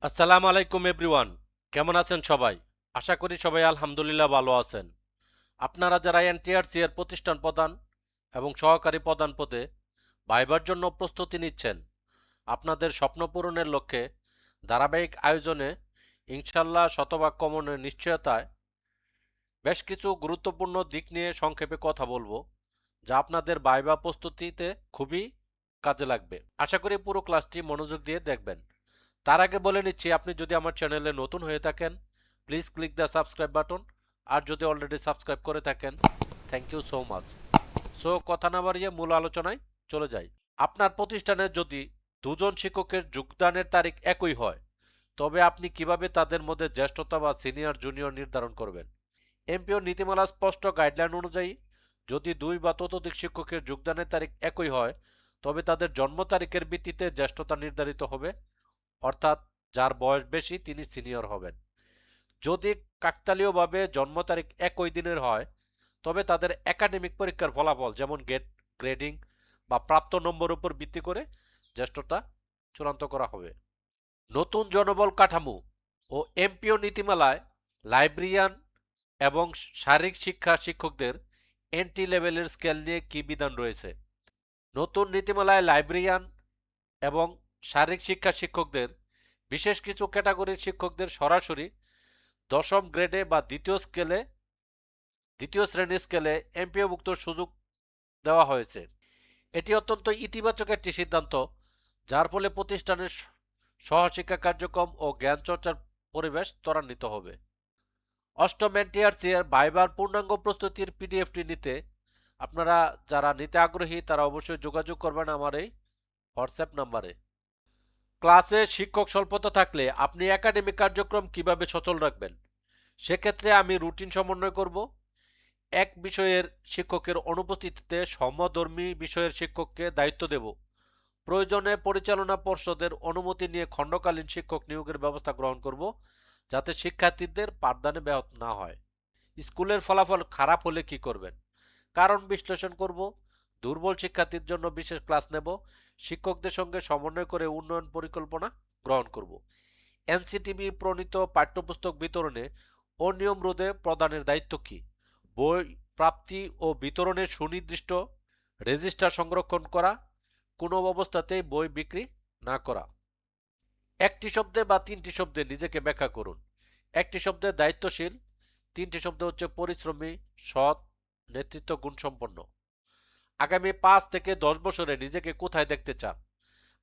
আসসালামু আলাইকুম এভরিওয়ান। কেমন আছেন সবাই? আশা করি সবাই আলহামদুলিল্লাহ ভালো আছেন। আপনারা যারা এনটিআরসি এর প্রতিষ্ঠান প্রধান এবং সহকারী প্রধান পদে ভাইবার জন্য প্রস্তুতি নিচ্ছেন, আপনাদের স্বপ্ন পূরণের লক্ষ্যে ধারাবাহিক আয়োজনে ইনশাল্লাহ শতভাগ কমনের নিশ্চয়তায় বেশ কিছু গুরুত্বপূর্ণ দিক নিয়ে সংক্ষেপে কথা বলবো, যা আপনাদের ভাইবা প্রস্তুতিতে খুবই কাজে লাগবে। আশা করি পুরো ক্লাসটি মনোযোগ দিয়ে দেখবেন। তার আগে বলে নিচ্ছি, আপনি যদি আমার চ্যানেলে নতুন হয়ে থাকেন please click the subscribe button, আর যদি অলরেডি সাবস্ক্রাইব করে থাকেন thank you so much. So কথা না বাড়িয়ে মূল আলোচনায় চলে যাই। আপনার প্রতিষ্ঠানে যদি দুজন শিক্ষকের যোগদানের তারিখ একই হয়, তবে আপনি কিভাবে তাদের মধ্যে জ্যেষ্ঠতা বা সিনিয়র জুনিয়র নির্ধারণ করবেন? এমপিও নীতিমালা স্পষ্ট গাইডলাইন অনুযায়ী যদি দুই বা ততোধিক শিক্ষকের যোগদানের তারিখ একই হয়, তবে তাদের জন্ম তারিখের ভিত্তিতে জ্যেষ্ঠতা নির্ধারিত হবে, অর্থাৎ যার বয়স বেশি তিনি সিনিয়র হবেন। যদি কাকতালীয়ভাবে জন্ম তারিখ একই দিনের হয়, তবে তাদের একাডেমিক পরীক্ষার ফলাফল যেমন গ্রেডিং বা প্রাপ্ত নম্বর উপর ভিত্তি করে জ্যেষ্ঠতা চূড়ান্ত করা হবে। নতুন জনবল কাঠামো ও এমপিও নীতিমালায় লাইব্রেরিয়ান এবং শারীরিক শিক্ষা শিক্ষকদের এন্ট্রি লেভেলের স্কেল নিয়ে কী বিধান রয়েছে? নতুন নীতিমালায় লাইব্রেরিয়ান এবং শারীরিক শিক্ষা শিক্ষকদের বিশেষ কিছু ক্যাটাগরির শিক্ষকদের সরাসরি দশম গ্রেডে বা দ্বিতীয় শ্রেণীর স্কেলে এমপিওভুক্ত সুযোগ দেওয়া হয়েছে। এটি অত্যন্ত ইতিবাচক একটি সিদ্ধান্ত, যার ফলে প্রতিষ্ঠানের সহশিক্ষা কার্যক্রম ও জ্ঞান চর্চার পরিবেশ ত্বরান্বিত হবে। অষ্টম এনটিআরসি এর ভাইবার পূর্ণাঙ্গ প্রস্তুতির পিডিএফটি নিতে আপনারা যারা নিতে আগ্রহী তারা অবশ্যই যোগাযোগ করবেন আমার এই হোয়াটসঅ্যাপ নাম্বারে। ক্লাসে শিক্ষক স্বল্পতা থাকলে আপনি একাডেমিক কার্যক্রম কিভাবে সচল রাখবেন? সেক্ষেত্রে আমি রুটিন সমন্বয় করব। এক বিষয়ের শিক্ষকের অনুপস্থিতিতে সমধর্মী বিষয়ের শিক্ষককে দায়িত্ব দেব। প্রয়োজনে পরিচালনা পর্ষদের অনুমতি নিয়ে খণ্ডকালীন শিক্ষক নিয়োগের ব্যবস্থা গ্রহণ করব, যাতে শিক্ষার্থীদের পাঠদানে ব্যাহত না হয়। স্কুলের ফলাফল খারাপ হলে কি করবেন? কারণ বিশ্লেষণ করব, দুর্বল শিক্ষার্থীর জন্য বিশেষ ক্লাস নেব, শিক্ষকদের সঙ্গে সমন্বয় করে উন্নয়ন পরিকল্পনা গ্রহণ করব। এনসিটিবি প্রণীত পাঠ্যপুস্তক বিতরণে অনিয়ম রোধে প্রদানের দায়িত্ব কি? বই প্রাপ্তি ও বিতরণের সুনির্দিষ্ট রেজিস্টার সংরক্ষণ করা, কোনো অবস্থাতেই বই বিক্রি না করা। একটি শব্দে বা তিনটি শব্দে নিজেকে ব্যাখ্যা করুন। একটি শব্দে দায়িত্বশীল, তিনটি শব্দ হচ্ছে পরিশ্রমী, সৎ, নেতৃত্ব গুণসম্পন্ন। আগামী 5 থেকে 10 বছরে নিজেকে কোথায় দেখতে চান?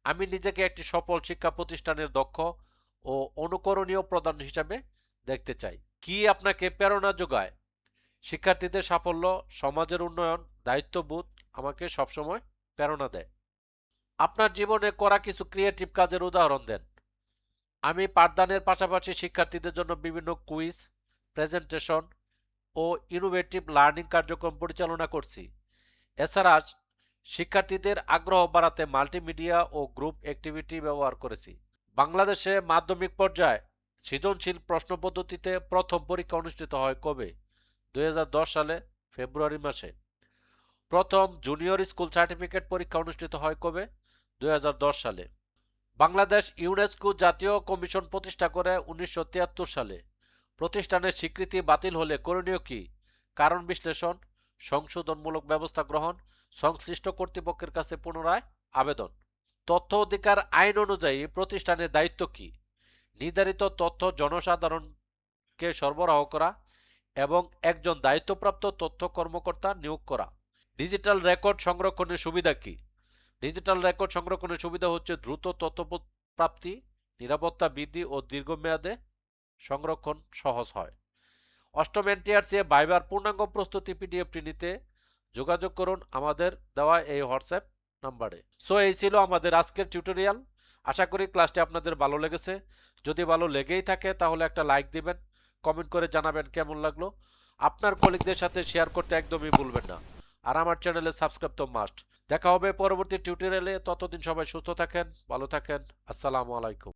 আমি নিজেকে একটি সফল শিক্ষা প্রতিষ্ঠানের দক্ষ ও অনুকরণীয় প্রধান হিসাবে দেখতে চাই। কি আপনাকে প্রেরণা যোগায়? শিক্ষার্থীদের সাফল্য, সমাজের উন্নয়ন, দায়িত্ববোধ আমাকে সবসময় প্রেরণা দেয়। আপনার জীবনে করা কিছু ক্রিয়েটিভ কাজের উদাহরণ দেন। আমি পাঠদানের পাশাপাশি শিক্ষার্থীদের জন্য বিভিন্ন কুইজ, প্রেজেন্টেশন ও ইনোভেটিভ লার্নিং কার্যক্রম পরিচালনা করছি। এছাড়া শিক্ষার্থীদের আগ্রহ বাড়াতে মাল্টিমিডিয়া ও গ্রুপ অ্যাক্টিভিটি ব্যবহার করেছি। বাংলাদেশে মাধ্যমিক পর্যায়ে সৃজনশীল প্রশ্ন পদ্ধতিতে প্রথম পরীক্ষা অনুষ্ঠিত হয় কবে? 2010 সালে ফেব্রুয়ারি মাসে। প্রথম জুনিয়র স্কুল সার্টিফিকেট পরীক্ষা অনুষ্ঠিত হয় কবে? 2010 সালে। বাংলাদেশ ইউনেস্কো জাতীয় কমিশন প্রতিষ্ঠা করে 1973 সালে। প্রতিষ্ঠানের স্বীকৃতি বাতিল হলে করণীয় কি? কারণ বিশ্লেষণ, সংশোধনমূলক ব্যবস্থা গ্রহণ, সংশ্লিষ্ট কর্তৃপক্ষের কাছে পুনরায় আবেদন। তথ্য অধিকার আইন অনুযায়ী প্রতিষ্ঠানের দায়িত্ব কি? নির্ধারিত তথ্য জনসাধারণকে সরবরাহ করা এবং একজন দায়িত্বপ্রাপ্ত তথ্য কর্মকর্তা নিয়োগ করা। ডিজিটাল রেকর্ড সংরক্ষণের সুবিধা কি? ডিজিটাল রেকর্ড সংরক্ষণের সুবিধা হচ্ছে দ্রুত তথ্য প্রাপ্তি, নিরাপত্তা বৃদ্ধি ও দীর্ঘমেয়াদে সংরক্ষণ সহজ হয়। অষ্টম এনটিআরসি ভাইবার পূর্ণাঙ্গ প্রস্তুতি পিডিএফটি নিতে যোগাযোগ করুন আমাদের দেওয়া এই হোয়াটসঅ্যাপ নাম্বারে। সো এই ছিল আমাদের আজকের টিউটোরিয়াল। আশা করি ক্লাসটি আপনাদের ভালো লেগেছে। যদি ভালো লেগেই থাকে তাহলে একটা লাইক দিবেন, কমেন্ট করে জানাবেন কেমন লাগলো। আপনার কলিগদের সাথে শেয়ার করতে একদমই ভুলবেন না। আর আমার চ্যানেলে সাবস্ক্রাইব তো মাস্ট। দেখা হবে পরবর্তী টিউটোরিয়ালে। ততদিন সবাই সুস্থ থাকেন, ভালো থাকেন। আসসালামু আলাইকুম।